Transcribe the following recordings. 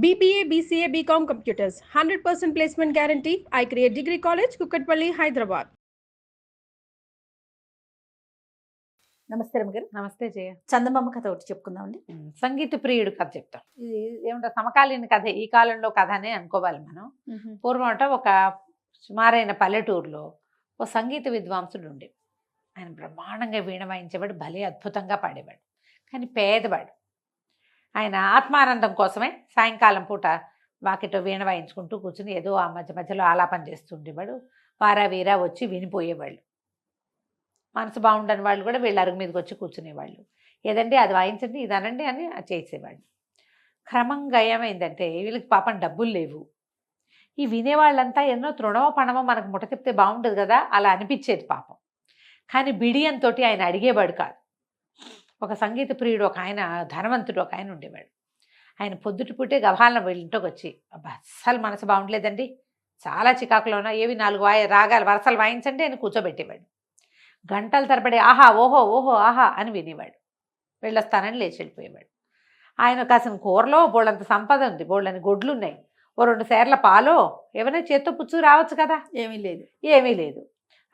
BBA, BCA, BCom Computers, 100% placement guarantee. I create Degree College, Kukatpalli, Hyderabad. నమస్తే రమగారు. నమస్తే జయ. చందమామ కథ ఒకటి చెప్పుకుందామండి. సంగీత ప్రియుడు కథ చెప్తాం. ఇది ఏమంటారు, సమకాలీన కథ, ఈ కాలంలో కథ అనే అనుకోవాలి మనం. పూర్వం ఒక సుమారైన పల్లెటూరులో ఓ సంగీత విద్వాంసుడు ఉండే. ఆయన బ్రహ్మాండంగా వీణ వాయించేవాడు, భలే అద్భుతంగా పాడేవాడు. కానీ పేదవాడు. ఆయన ఆత్మానందం కోసమే సాయంకాలం పూట వాకిట్లో వీణ వాయించుకుంటూ కూర్చుని ఏదో ఆ మధ్య మధ్యలో ఆలాపన చేస్తుండేవాడు. వారా వీరా వచ్చి వినిపోయేవాళ్ళు. మనసు బాగుండని వాళ్ళు కూడా వీళ్ళ అరుగు మీదకి వచ్చి కూర్చునేవాళ్ళు. ఏదండి అది వాయించండి, ఇది అనండి అని చేసేవాళ్ళు. క్రమంగా ఏమైందంటే వీళ్ళకి పాపం డబ్బులు లేవు. ఈ వినేవాళ్ళంతా ఎన్నో తృణమో పణమో మనకు ముట్ట చెప్తే బాగుంటుంది కదా అలా అనిపించేది పాపం. కానీ బిడియంతో ఆయన అడిగేవాడు కాదు. ఒక సంగీత ప్రియుడు ఒక ఆయన, ధనవంతుడు ఒక ఆయన ఉండేవాడు. ఆయన పొద్దుటి పూటే గభాలను వీళ్ళింటికి వచ్చి, అబ్బా అస్సలు మనసు బాగుండలేదండి, చాలా చికాకులోనా, ఏవి 4 రాగాలు వరసలు వాయించండి అని కూర్చోబెట్టేవాడు. గంటల తరబడి ఆహా ఓహో ఓహో ఆహా అని వినేవాడు. వెళ్ళొస్తానని లేచి వెళ్ళిపోయేవాడు. ఆయన కాసిన కూరలో బోళ్ళంత సంపద ఉంది, బోళ్ళని గొడ్లు ఉన్నాయి, ఓ 2 సేర్ల పాలో ఏమైనా చేత్తో పుచ్చుకు రావచ్చు కదా. ఏమీ లేదు.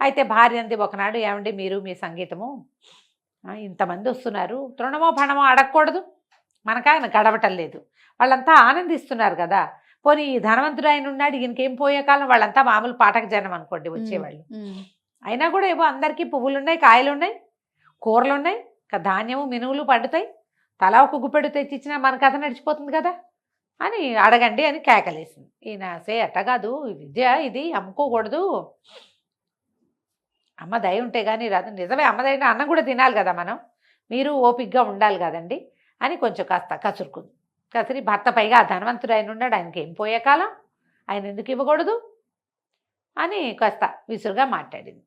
అయితే భార్య అంది ఒకనాడు, ఏమండి మీరు మీ సంగీతము ఇంతమంది వస్తున్నారు, తృణమో పణమో అడగకూడదు, మనకాయన గడవటం లేదు, వాళ్ళంతా ఆనందిస్తున్నారు కదా, పోనీ ఈ ధనవంతుడు ఆయన ఉన్నాడు, ఈయనకేం పోయే కాలం, వాళ్ళంతా మామూలు పాఠక జనం అనుకోండి వచ్చేవాళ్ళు. అయినా కూడా ఏవో అందరికీ పువ్వులు ఉన్నాయి, కాయలు ఉన్నాయి, కూరలు ఉన్నాయి, ధాన్యము మినువులు పండుతాయి, తలా ఒక గుప్పెడు తెచ్చిచ్చినా మన కథ నడిచిపోతుంది కదా అని అడగండి అని కేకలేసింది. ఈయన అట్ట కాదు, విద్య ఇది అమ్ముకోకూడదు, అమ్మ దయ ఉంటే కానీ రాదు. నిజమే, అమ్మదైన అన్నం కూడా తినాలి కదా మనం, మీరు ఓపికగా ఉండాలి కదండి అని కొంచెం కాస్త కసురుకుంది. కసిరి భర్త పైగా ఆ ధనవంతుడు ఆయన ఉన్నాడు, ఆయనకి ఏం పోయే కాలం, ఆయన ఎందుకు ఇవ్వకూడదు అని కాస్త విసురుగా మాట్లాడింది.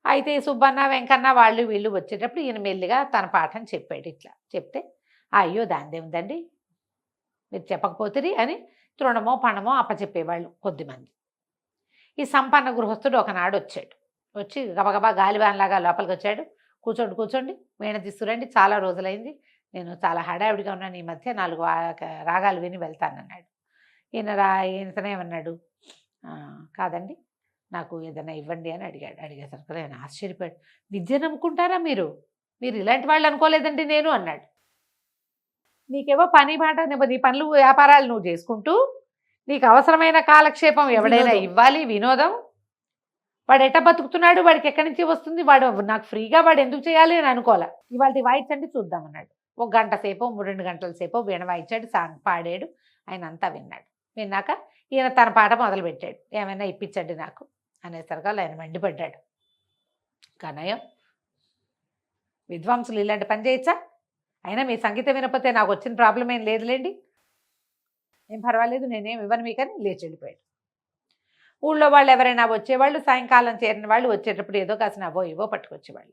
అయితే సుబ్బన్న వెంకన్న వాళ్ళు వీళ్ళు వచ్చేటప్పుడు ఈయన మెల్లిగా తన పాఠం చెప్పాడు. ఇట్లా చెప్తే, అయ్యో దాందేముందండి మీరు చెప్పకపోతుంది అని తృణమో పణమో అప్పచెప్పేవాళ్ళు కొద్దిమంది. ఈ సంపన్న గృహస్థుడు ఒకనాడు వచ్చాడు. వచ్చి గబగబా గాలివాన్లాగా లోపలికి వచ్చాడు. కూర్చోండి వీణ తీసుకురండి, చాలా రోజులైంది, నేను చాలా హడావిడిగా ఉన్నాను, ఈ మధ్య 4 రాగాలు విని వెళ్తానన్నాడు. ఈయనతనేమన్నాడు, కాదండి నాకు ఏదైనా ఇవ్వండి అని అడిగాడు. అడిగేసరికి ఆయన ఆశ్చర్యపోయాడు. విద్య నమ్ముకుంటారా మీరు ఇలాంటి వాళ్ళు అనుకోలేదండి నేను అన్నాడు. నీకేవో పని మాట, నీ పనులు వ్యాపారాలు నువ్వు చేసుకుంటూ నీకు అవసరమైన కాలక్షేపం ఎవడైనా ఇవ్వాలి, వినోదం, వాడు ఎట్ట బతుకుతున్నాడు, వాడికి ఎక్కడి నుంచి వస్తుంది, వాడు నాకు ఫ్రీగా వాడు ఎందుకు చేయాలి అని అనుకోలే. ఇవాళ వాయించండి చూద్దామన్నాడు. 1 గంట సేపో 2 గంటల సేపో వీణ వాయించాడు, సాంగ్ పాడాడు. ఆయన అంతా విన్నాడు. విన్నాక ఈయన తన పాట మొదలుపెట్టాడు. ఏమైనా ఇప్పించండి నాకు అనేసరిగా ఆయన మండిపడ్డాడు. కనయం విద్వాంసులు ఇలాంటి పని చేయొచ్చా, అయినా మీ సంగీతం వినకపోతే నాకు వచ్చిన ప్రాబ్లం ఏం లేదులేండి, ఏం పర్వాలేదు, నేనేం ఇవ్వను మీకని లేచి వెళ్ళిపోయాడు. ఊళ్ళో వాళ్ళు ఎవరైనా వచ్చేవాళ్ళు, సాయంకాలం చేరిన వాళ్ళు వచ్చేటప్పుడు ఏదో కాసిన అవో ఇవో పట్టుకొచ్చేవాళ్ళు.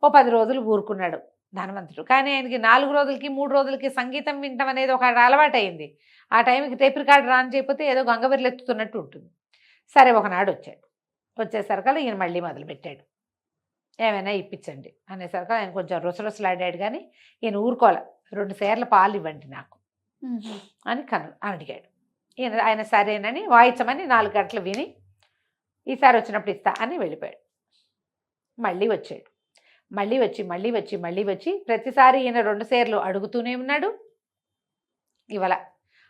ఓ 10 రోజులు ఊరుకున్నాడు ధనవంతుడు. కానీ ఆయనకి 4 రోజులకి 3 రోజులకి సంగీతం వినటం అనేది ఒక అలవాటు అయింది. ఆ టైంకి టేప్ రికార్డు రాని చేయకపోతే ఏదో గంగవీరులు ఎత్తుతున్నట్టు ఉంటుంది. సరే ఒకనాడు వచ్చాడు. వచ్చేసరికల్లా ఈయన మళ్ళీ మొదలుపెట్టాడు. ఏమైనా ఇప్పించండి అనేసరికి ఆయన కొంచెం రుసరుసలాడాడు. కానీ ఈయన ఊరుకోలే. 2 సేర్ల పాలు ఇవ్వండి నాకు అని అడిగాడు. ఆయన సరేనని వాయించమని 4 గంటలు విని, ఈసారి వచ్చినప్పుడు ఇస్తా అని వెళ్ళిపోయాడు. మళ్ళీ వచ్చాడు. మళ్ళీ వచ్చి ప్రతిసారి ఈయన 2 సేర్లు అడుగుతూనే ఉన్నాడు, ఇవాళ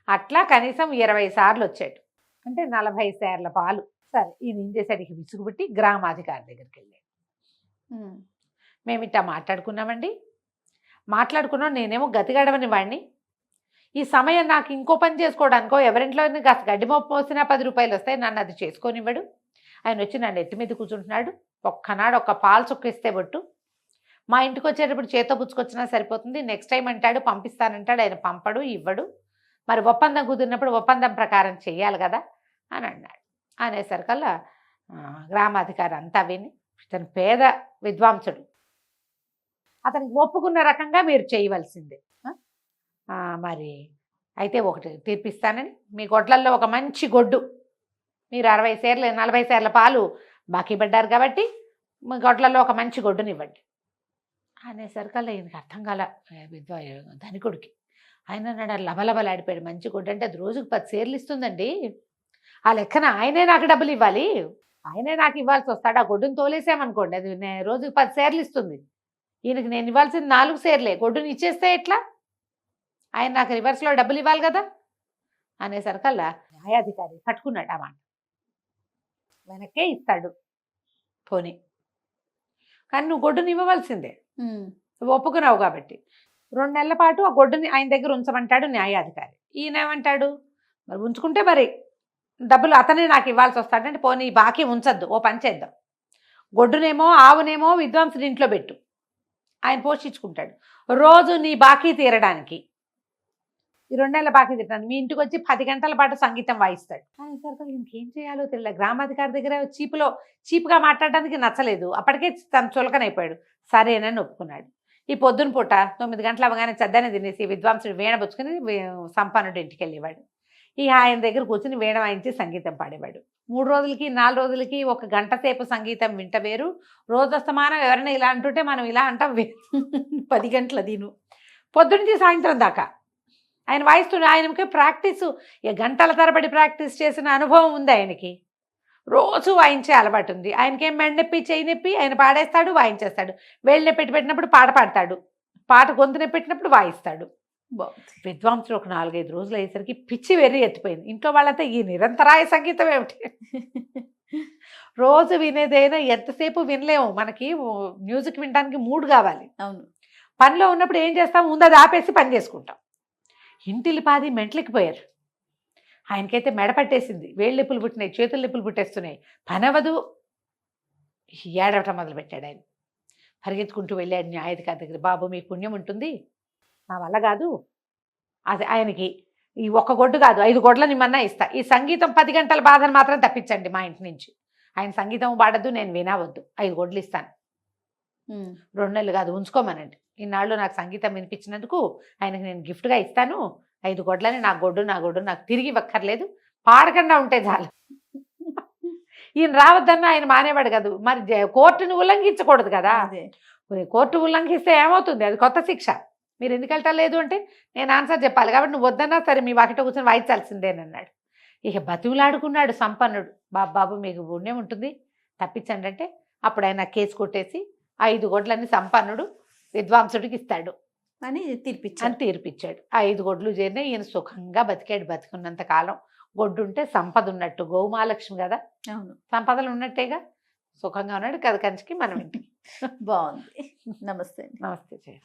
అట్లా కనీసం 20 సార్లు వచ్చాడు. అంటే 40 సేర్ల పాలు. సరే ఈయన ఏం చేశాడికి విసుగుబట్టి గ్రామాధికారి దగ్గరికి వెళ్ళాడు. మేము ఇట్టా మాట్లాడుకున్నాం, నేనేమో గతిగడవని వాడిని, ఈ సమయం నాకు ఇంకో పని చేసుకోవడానికో ఎవరింట్లో కాస్త గడ్డి మొప్పు పోసినా 10 రూపాయలు వస్తాయి, నన్ను అది చేసుకోనివ్వడు. ఆయన వచ్చి నన్ను ఎత్తి మీద కూర్చుంటున్నాడు. ఒక్కనాడు ఒక్క పాలు చుక్కిస్తే బొట్టు, మా ఇంటికి వచ్చేటప్పుడు చేతో పుచ్చుకొచ్చినా సరిపోతుంది, నెక్స్ట్ టైం అంటాడు పంపిస్తానంటాడు, ఆయన పంపడు ఇవ్వడు, మరి ఒప్పందం కుదిరినప్పుడు ఒప్పందం ప్రకారం చెయ్యాలి కదా అని అన్నాడు. అనేసరికల్లా గ్రామాధికారి అంతా విని, ఇతను పేద విద్వాంసుడు, అతనికి ఒప్పుకున్న రకంగా మీరు చేయవలసిందే, మరి అయితే ఒకటి తీర్పిస్తానని, మీ గొడ్లల్లో ఒక మంచి గొడ్డు, మీరు 60 సేర్లు 40 సేర్ల పాలు బాకీ పడ్డారు కాబట్టి మీ గొడ్లలో ఒక మంచి గొడ్డునివ్వండి అనేసరికల్లా ఈయనకి అర్థం కాల ధనికుడికి. ఆయన అన్నాడు లబలబలాడిపోయాడు, మంచి గొడ్డు అంటే అది రోజుకు 10 సేర్లు ఇస్తుందండి, ఆ లెక్కన ఆయనే నాకు డబ్బులు ఇవ్వాలి, ఆయనే నాకు ఇవ్వాల్సి వస్తాడు, ఆ గొడ్డును తోలేసామనుకోండి అది రోజుకు 10 సేర్లు ఇస్తుంది, ఈయనకి నేను ఇవ్వాల్సింది 4 సేర్లే, గొడ్డుని ఇచ్చేస్తే ఎట్లా, ఆయన నాకు రివర్స్లో డబ్బులు ఇవ్వాలి కదా అనేసరికల్లా న్యాయాధికారి పట్టుకున్నాడు ఆ మాట, వెనక్కే ఇస్తాడు పోనీ, కానీ నువ్వు గొడ్డుని ఇవ్వవలసిందే, నువ్వు ఒప్పుకున్నావు కాబట్టి 2 నెలల పాటు ఆ గొడ్డుని ఆయన దగ్గర ఉంచమంటాడు న్యాయాధికారి. ఈయన ఏమంటాడు, మరి ఉంచుకుంటే మరి డబ్బులు అతనే నాకు ఇవ్వాల్సి వస్తాడంటే పోనీ బాకీ ఉంచద్దు, ఓ పని చేద్దాం, గొడ్డునేమో ఆవునేమో విద్వాంసుడి ఇంట్లో పెట్టు, ఆయన పోషించుకుంటాడు, రోజు నీ బాకీ తీరడానికి ఈ 2 నెలల బాకీ తీరడానికి మీ ఇంటికి వచ్చి 10 గంటల పాటు సంగీతం వాయిస్తాడు. అనేసరికి ఇంకేం చేయాలో తెలియదు, గ్రామాధికారి దగ్గర చీప్గా మాట్లాడడానికి నచ్చలేదు, అప్పటికే తను చులకనైపోయాడు, సరేనని ఒప్పుకున్నాడు. ఈ పొద్దున పూట 9 గంటలు అవగానే చద్దనే తినేసి విద్వాంసుడు వీణ పుచ్చుకుని సంపన్నుడి ఇంటికి వెళ్ళేవాడు. ఈ ఆయన దగ్గర కూర్చుని వీణ వాయించి సంగీతం పాడేవాడు. 3 రోజులకి 4 రోజులకి 1 గంట సేపు సంగీతం వింట వేరు, రోజస్తమానం ఎవరైనా ఇలా అంటుంటే మనం ఇలా అంటాం 10 గంటల దీను పొద్దునుంచి సాయంత్రం దాకా ఆయన వాయిస్తుండే. ఆయనకి ప్రాక్టీసు గంటల తరబడి ప్రాక్టీస్ చేసిన అనుభవం ఉంది ఆయనకి, రోజు వాయించే అలవాటు ఉంది ఆయనకేం. మెడ నొప్పి చేయి నొప్పి ఆయన పాడేస్తాడు, వాయించేస్తాడు, వేళ్ళు నొప్పి పెట్టినప్పుడు పాట పాడతాడు, పాట గొంతు నొప్పి పెట్టినప్పుడు వాయిస్తాడు. విద్వాంసుడు ఒక 4-5 రోజులు అయ్యేసరికి పిచ్చి వెర్రి ఎత్తిపోయింది. ఇంట్లో వాళ్ళంతా ఈ నిరంతరాయ సంగీతం ఏమిటి, రోజు వినేదైనా ఎంతసేపు వినలేము, మనకి మ్యూజిక్ వినడానికి మూడ్ కావాలి. అవును, పనిలో ఉన్నప్పుడు ఏం చేస్తాం, ముందు అది ఆపేసి పని చేసుకుంటాం. ఇంటిలి పాది మెంట్లెక్కిపోయారు. ఆయనకైతే మెడ పట్టేసింది, వేళ్ళు నొప్పులు పుట్టినాయి, చేతులు నొప్పులు పుట్టేస్తున్నాయి, పనవదు, ఏడవటం మొదలుపెట్టాడు. ఆయన పరిగెత్తుకుంటూ వెళ్ళాడు న్యాయాధికారి దగ్గర, బాబు మీకు పుణ్యం ఉంటుంది, నా వల్ల కాదు, అది ఆయనకి ఈ 1 గొడ్డు కాదు 5 గొడ్లని నిమ్మన్నా ఇస్తా, ఈ సంగీతం 10 గంటల బాధను మాత్రం తప్పించండి మా ఇంటి నుంచి, ఆయన సంగీతం పాడద్దు, నేను వినవద్దు, 5 గొడ్లు ఇస్తాను, 2 నెలలు కాదు ఉంచుకోమనండి, ఇన్నాళ్ళు నాకు సంగీతం వినిపించినందుకు ఆయనకి నేను గిఫ్ట్గా ఇస్తాను, 5 గొడ్లని నా గొడ్డు నాకు తిరిగి ఇవ్వక్కర్లేదు, పాడకుండా ఉంటే చాలు. ఈయన రావద్దన్న ఆయన మానేవాడు కాదు, మరి కోర్టును ఉల్లంఘించకూడదు కదా, కోర్టు ఉల్లంఘిస్తే ఏమవుతుంది, అది కొత్త శిక్ష, మీరు ఎందుకు వెళ్ళలేదు అంటే నేను ఆన్సర్ చెప్పాలి కాబట్టి నువ్వు వద్దన్నా సరే మీ వాకిట కూర్చొని వాయించాల్సిందేనన్నాడు. ఇక బతివులాడుకున్నాడు సంపన్నుడు, బాబు మీకు పుణ్యం ఉంటుంది తప్పించండి అంటే అప్పుడు ఆయన కేసు కొట్టేసి 5 గొడ్లని సంపన్నుడు విద్వాంసుడికి ఇస్తాడు అని తీర్పిచ్చాడు. 5 గొడ్లు చేరినా ఈయన సుఖంగా బతికాడు, బతికున్నంత కాలం. గొడ్డుంటే సంపద ఉన్నట్టు, గోమాలక్ష్మి కదా, అవును, సంపదలు ఉన్నట్టేగా, సుఖంగా ఉన్నాడు. కథ కంచికి మనం ఇంటికి. బాగుంది. నమస్తే. నమస్తే.